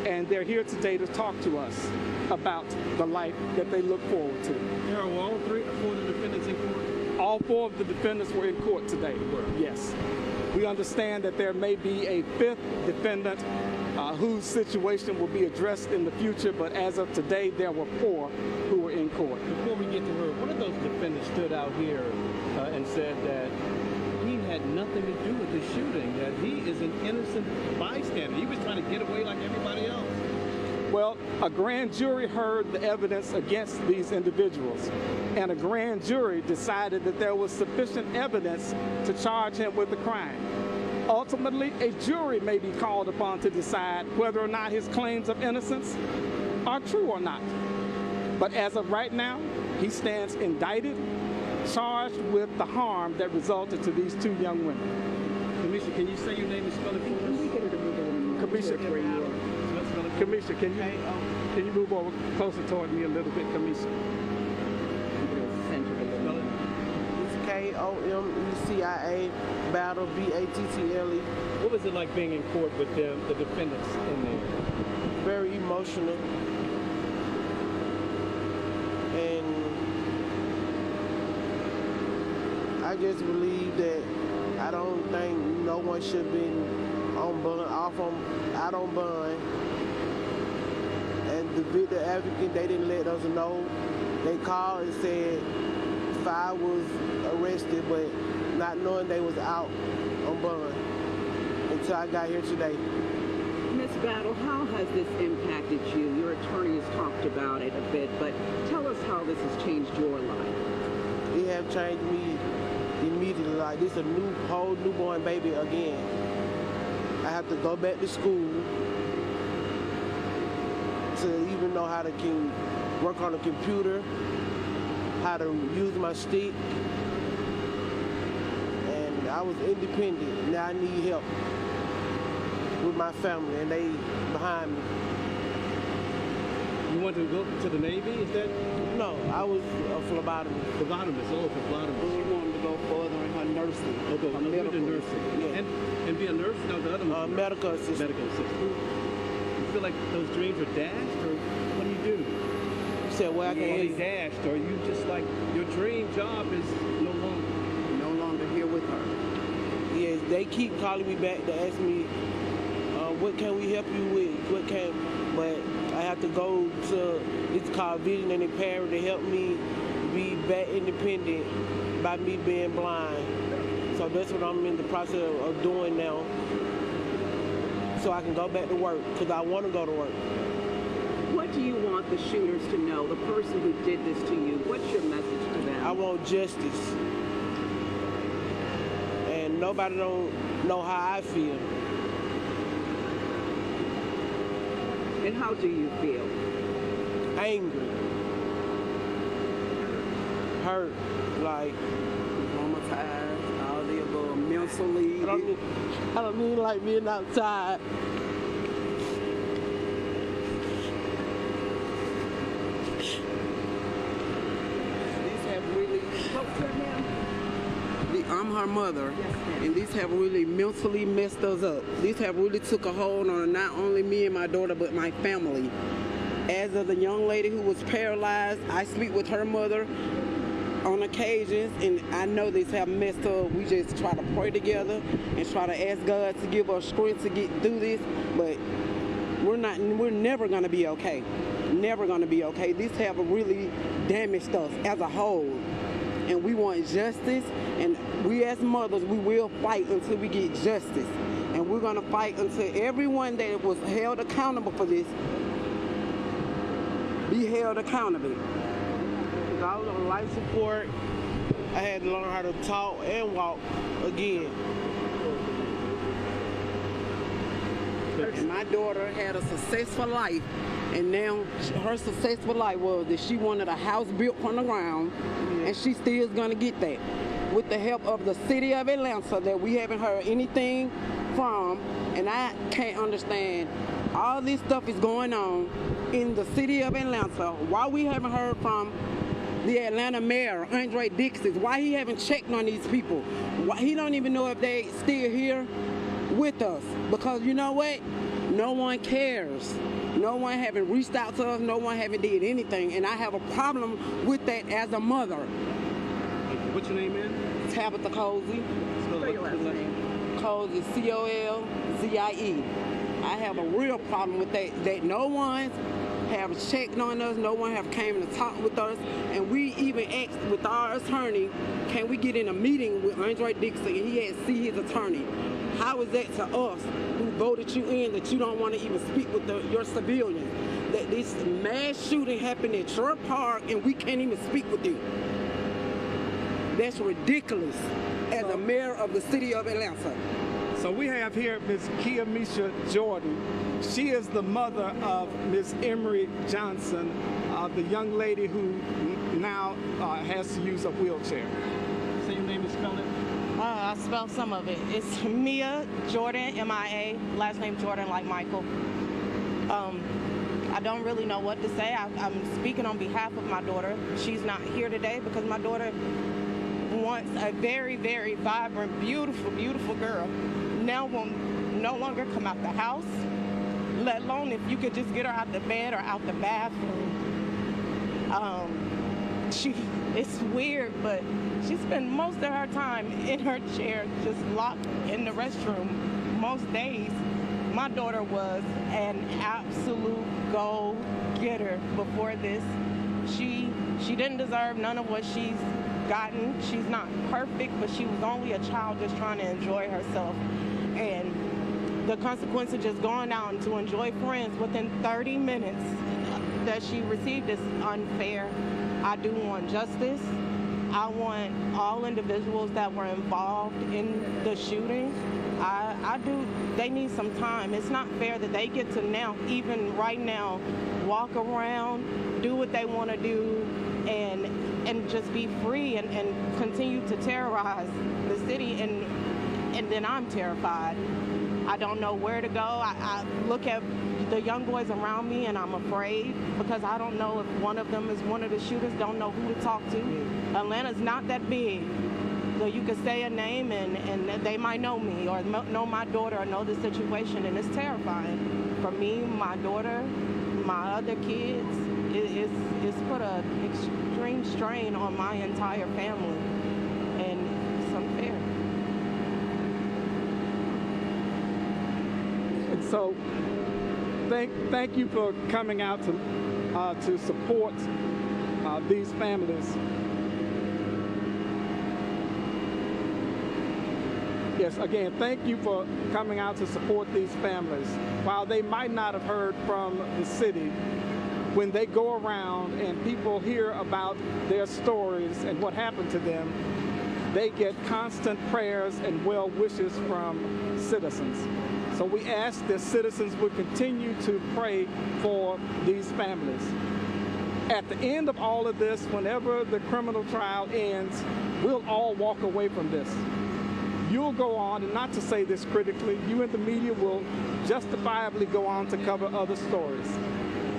and they're here today to talk to us about the life that they look forward to. There are all 4 of the defendants in court? All 4 of the defendants were in court today. Yes. We understand that there may be a 5th defendant whose situation will be addressed in the future, but as of today, there were 4 who were in court. Before we get to her, one of those defendants stood out here and said that he had nothing to do with the shooting, that he is an innocent bystander. He was trying to get away like everybody else. Well, a grand jury heard the evidence against these individuals, and a grand jury decided that there was sufficient evidence to charge him with the crime. Ultimately, a jury may be called upon to decide whether or not his claims of innocence are true or not. But as of right now, he stands indicted, charged with the harm that resulted to these 2 young women. Kamisha, can you say your name and spell it for us? Kamisha, can you move over closer toward me a little bit, Kamisha? It's K-O-M-E-C-I-A, Battle, B-A-T-T-L-E. What was it like being in court with them, the defendants in there? Very emotional. And I just believe that I don't think no one should be on bond, out on bond. And the victim advocate, they didn't let us know. They called and said 5 was arrested, but not knowing they was out on bond until I got here today. Ms. Battle, how has this impacted you? Your attorney has talked about it a bit, but tell us how this has changed your life. It have changed me immediately. Like, this is a whole newborn baby again. I have to go back to school to even know how to work on a computer, how to use my stick. And I was independent. Now I need help with my family, and they behind me. You want to go to the Navy? Is that? No, I was a phlebotomist. Phlebotomist, oh, phlebotomist. She wanted to go further in her nursing. Oh, go to nursing. Yeah. And be a nurse? No, the other one. Medical assistant. Medical assistant. You feel like those dreams are dashed, or what do you do? You said, well, I Are can't. they dashed, or you just like, your dream job is no longer here with her. Yeah, it's they keep calling me back to ask me, what can we help you with? But I have to go to, it's called Vision and Impairment, to help me be back independent by me being blind. So that's what I'm in the process of doing now, so I can go back to work, because I want to go to work. What do you want the shooters to know, the person who did this to you? What's your message to them? I want justice. And nobody don't know how I feel. And how do you feel? Angry. Hurt. Like, traumatized, all the above, mentally. I don't mean like being outside. I'm her mother, and these have really mentally messed us up. These have really took a hold on not only me and my daughter, but my family. As of the young lady who was paralyzed, I speak with her mother on occasions, and I know these have messed her up. We just try to pray together and try to ask God to give us strength to get through this, but we're never gonna be okay. Never gonna be okay. These have really damaged us as a whole. And we want justice, and we as mothers, we will fight until we get justice. And we're gonna fight until everyone that was held accountable for this be held accountable. I was on life support. I had to learn how to talk and walk again. And my daughter had a successful life, and now her successful life was that she wanted a house built from the ground, and she still is going to get that. With the help of the city of Atlanta that we haven't heard anything from, and I can't understand all this stuff is going on in the city of Atlanta. Why we haven't heard from the Atlanta mayor, Andre Dixon? Why he haven't checked on these people? Why he don't even know if they still here with us? Because you know what? No one cares. No one haven't reached out to us. No one haven't did anything, and I have a problem with that as a mother. What's your name, man? Tabitha Cozy. Spell your last name. Cozy, C-O-L-Z-I-E. I have a real problem with that no one have checked on us, no one have came to talk with us, and we even asked with our attorney, can we get in a meeting with Andre Dixon, and he had to see his attorney. How is that to us who voted you in that you don't want to even speak with your civilians? That this mass shooting happened at your park and we can't even speak with you. That's ridiculous as a mayor of the city of Atlanta. So we have here Ms. Kiamisha Jordan. She is the mother of Ms. Emery Johnson, the young lady who now has to use a wheelchair. Say your name and spell it. I spelled some of it. It's Mia Jordan, M-I-A, last name Jordan like Michael. I don't really know what to say. I'm speaking on behalf of my daughter. She's not here today because my daughter wants a very, very vibrant, beautiful, beautiful girl. Now will no longer come out the house, let alone if you could just get her out the bed or out the bathroom. It's weird, but she spent most of her time in her chair, just locked in the restroom most days. My daughter was an absolute go-getter before this. She didn't deserve none of what she's gotten. She's not perfect, but she was only a child just trying to enjoy herself. And the consequence of just going out to enjoy friends within 30 minutes that she received is unfair. I do want justice. I want all individuals that were involved in the shooting. They need some time. It's not fair that they get to now, even right now, walk around, do what they want to do, and just be free and continue to terrorize the city. And then I'm terrified. I don't know where to go. I look at the young boys around me and I'm afraid because I don't know if one of them is one of the shooters, don't know who to talk to. Atlanta's not that big. So you could say a name and they might know me or know my daughter or know the situation, and it's terrifying. For me, my daughter, my other kids, it's put an extreme strain on my entire family, and it's unfair. So thank you for coming out to support these families. Yes, again, thank you for coming out to support these families. While they might not have heard from the city, when they go around and people hear about their stories and what happened to them, they get constant prayers and well wishes from citizens. So we ask that citizens would continue to pray for these families. At the end of all of this, whenever the criminal trial ends, we'll all walk away from this. You'll go on, and not to say this critically, you in the media will justifiably go on to cover other stories.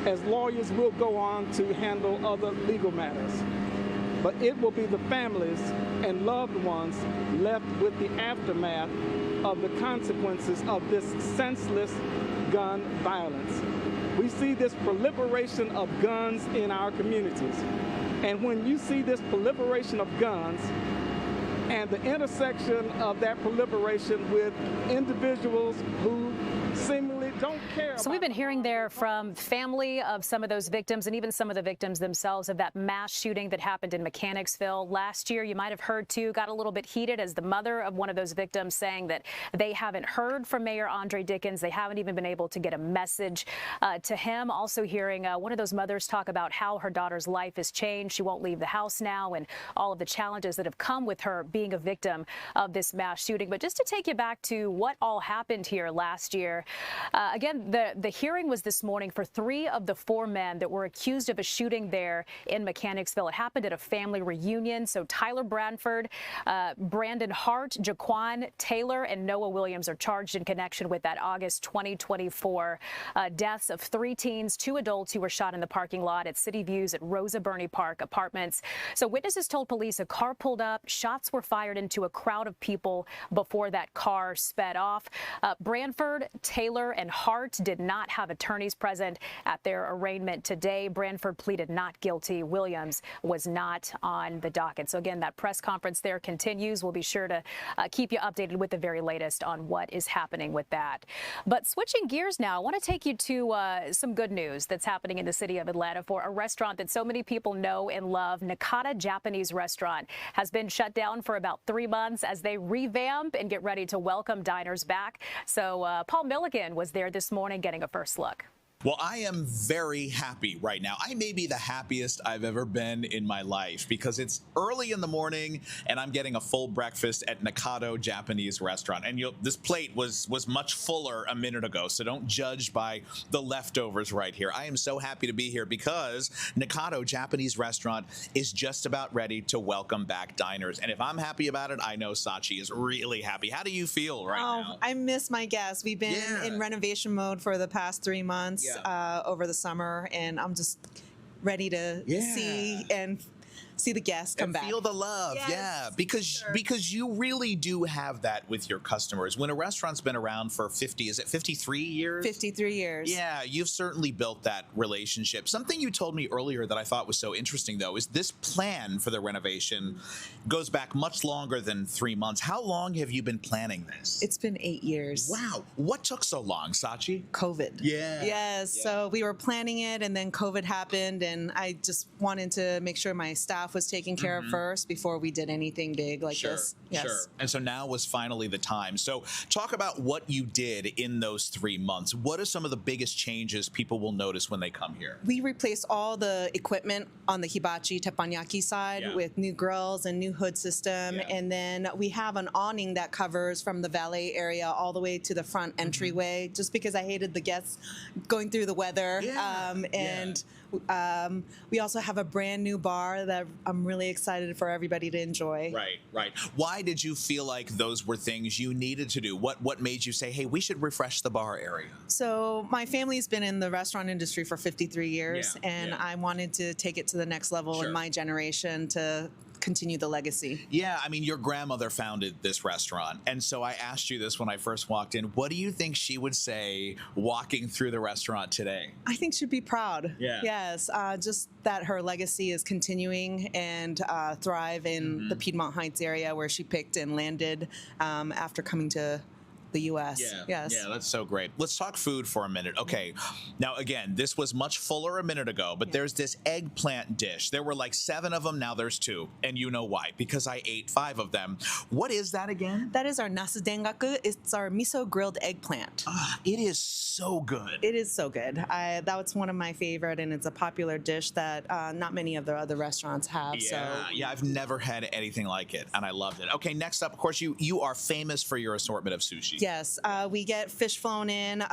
As lawyers, we'll go on to handle other legal matters. But it will be the families and loved ones left with the aftermath of the consequences of this senseless gun violence. We see this proliferation of guns in our communities. And when you see this proliferation of guns, and the intersection of that proliferation with individuals who seemingly don't care. So we've been hearing there from family of some of those victims and even some of the victims themselves of that mass shooting that happened in Mechanicsville last year. You might have heard, too, got a little bit heated as the mother of one of those victims saying that they haven't heard from Mayor Andre Dickens. They haven't even been able to get a message to him. Also hearing one of those mothers talk about how her daughter's life has changed. She won't leave the house now and all of the challenges that have come with her being a victim of this mass shooting. But just to take you back to what all happened here last year, again, the hearing was this morning for 3 of the 4 men that were accused of a shooting there in Mechanicsville. It happened at a family reunion. So Tyler Bradford, Brandon Hart, Jaquan Taylor, and Noah Williams are charged in connection with that August 2024 deaths of 3 teens, 2 adults who were shot in the parking lot at City Views at Rosa Burney Park Apartments. So witnesses told police a car pulled up, shots were fired into a crowd of people before that car sped off. Branford, Taylor, and Hart did not have attorneys present at their arraignment today. Branford pleaded not guilty. Williams was not on the docket. So again, that press conference there continues. We'll be sure to keep you updated with the very latest on what is happening with that. But switching gears now, I want to take you to some good news that's happening in the city of Atlanta for a restaurant that so many people know and love. Nakato Japanese restaurant has been shut down for about 3 months as they revamp and get ready to welcome diners back. So Paul Milligan was there this morning getting a first look. Well, I am very happy right now. I may be the happiest I've ever been in my life because it's early in the morning and I'm getting a full breakfast at Nakato Japanese restaurant. And this plate was much fuller a minute ago, so don't judge by the leftovers right here. I am so happy to be here because Nakato Japanese restaurant is just about ready to welcome back diners. And if I'm happy about it, I know Sachi is really happy. How do you feel right now? I miss my guests. We've been in renovation mode for the past 3 months. Over the summer, and I'm just ready to see the guests come back. Feel the love, because you really do have that with your customers. When a restaurant's been around for 53 years? 53 years. Yeah, you've certainly built that relationship. Something you told me earlier that I thought was so interesting, though, is this plan for the renovation goes back much longer than 3 months. How long have you been planning this? It's been 8 years. Wow. What took so long, Sachi? COVID. Yes. So we were planning it, and then COVID happened, and I just wanted to make sure my staff was taken care of first before we did anything big like this. Yes. Sure. And so now was finally the time. So talk about what you did in those 3 months. What are some of the biggest changes people will notice when they come here? We replaced all the equipment on the hibachi teppanyaki side with new grills and new hood system. And then we have an awning that covers from the valet area all the way to the front entryway, just because I hated the guests going through the weather. We also have a brand new bar that I'm really excited for everybody to enjoy. Right. Why did you feel like those were things you needed to do? What made you say, hey, we should refresh the bar area? So my family's been in the restaurant industry for 53 years, and I wanted to take it to the next level in my generation to continue the legacy. Yeah, I mean, your grandmother founded this restaurant, and so I asked you this when I first walked in. What do you think she would say walking through the restaurant today? I think she'd be proud. Yeah. Yes, just that her legacy is continuing and thrive in the Piedmont Heights area where she picked and landed after coming to the U.S. Yeah, Yes. yeah, that's so great. Let's talk food for a minute. Okay, now again, this was much fuller a minute ago, but there's this eggplant dish. There were like 7 of them, now there's 2, and you know why? Because I ate 5 of them. What is that again? That is our nasu dengaku. It's our miso grilled eggplant. It is so good. It is so good. That's one of my favorite, and it's a popular dish that not many of the other restaurants have. Yeah, I've never had anything like it, and I loved it. Okay, next up, of course, you are famous for your assortment of sushi. Yes, we get fish flown in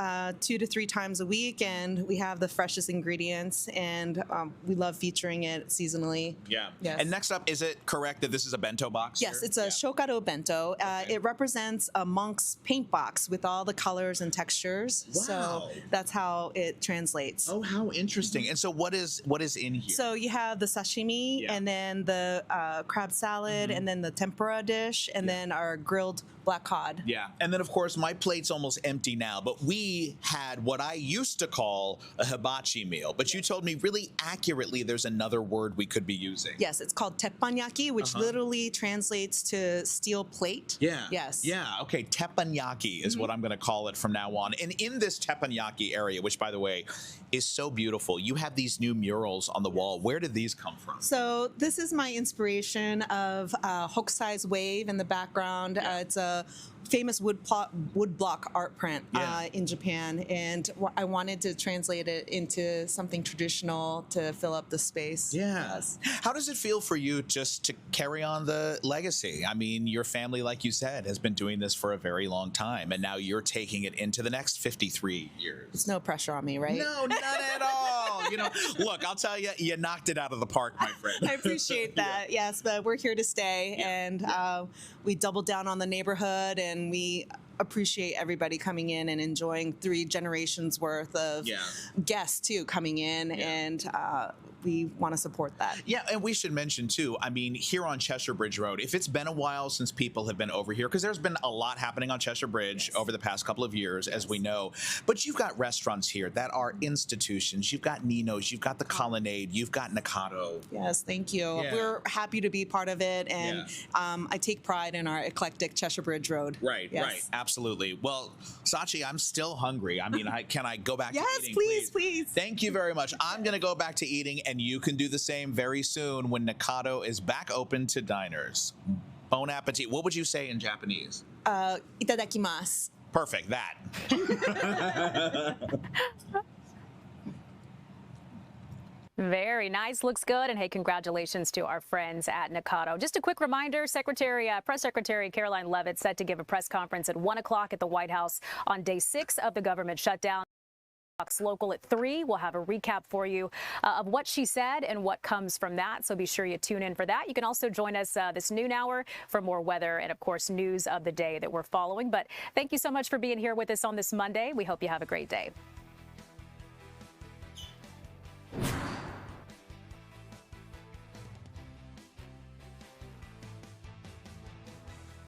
2 to 3 times a week, and we have the freshest ingredients, and we love featuring it seasonally. Yeah. Yes. And next up, is it correct that this is a bento box? Yes, here? it's a shokado bento. It represents a monk's paint box with all the colors and textures. Wow. So that's how it translates. Oh, how interesting. And so what is in here? So you have the sashimi, and then the crab salad, and then the tempura dish, and then our grilled black cod. Yeah, and then of course my plate's almost empty now, but we had what I used to call a hibachi meal, but you told me really accurately there's another word we could be using. Yes, it's called teppanyaki, which literally translates to steel plate. Yeah. Yes. Yeah, okay, teppanyaki is what I'm going to call it from now on. And in this teppanyaki area, which by the way is so beautiful, you have these new murals on the wall. Where did these come from? So this is my inspiration of Hokusai's wave in the background. It's a famous wood block art print in Japan, and I wanted to translate it into something traditional to fill up the space. Yes. How does it feel for you just to carry on the legacy? I mean, your family, like you said, has been doing this for a very long time, and now you're taking it into the next 53 years. There's no pressure on me, right? No, none at all. You know, look, I'll tell you, you knocked it out of the park, my friend. I appreciate that. Yes, but we're here to stay, and we double down on the neighborhood, and we appreciate everybody coming in and enjoying 3 generations worth of guests too coming in, and we want to support that. Yeah, and we should mention too, I mean, here on Cheshire Bridge Road, if it's been a while since people have been over here, because there's been a lot happening on Cheshire Bridge over the past couple of years, as we know, but you've got restaurants here that are institutions. You've got Nino's, you've got the Colonnade, you've got Nakato. Yes, thank you. Yeah. We're happy to be part of it, and I take pride in our eclectic Cheshire Bridge Road. Right, right, absolutely. Well, Sachi, I'm still hungry. I mean, can I go back to eating? Yes, please. Thank you very much. I'm going to go back to eating, and you can do the same very soon when Nakato is back open to diners. Bon appetit. What would you say in Japanese? Itadakimasu. Perfect, that. Very nice. Looks good. And hey, congratulations to our friends at Nakato. Just a quick reminder, Press Secretary Caroline Leavitt set to give a press conference at 1 o'clock at the White House on day 6 of the government shutdown. Fox Local at 3. We'll have a recap for you of what she said and what comes from that. So be sure you tune in for that. You can also join us this noon hour for more weather and, of course, news of the day that we're following. But thank you so much for being here with us on this Monday. We hope you have a great day.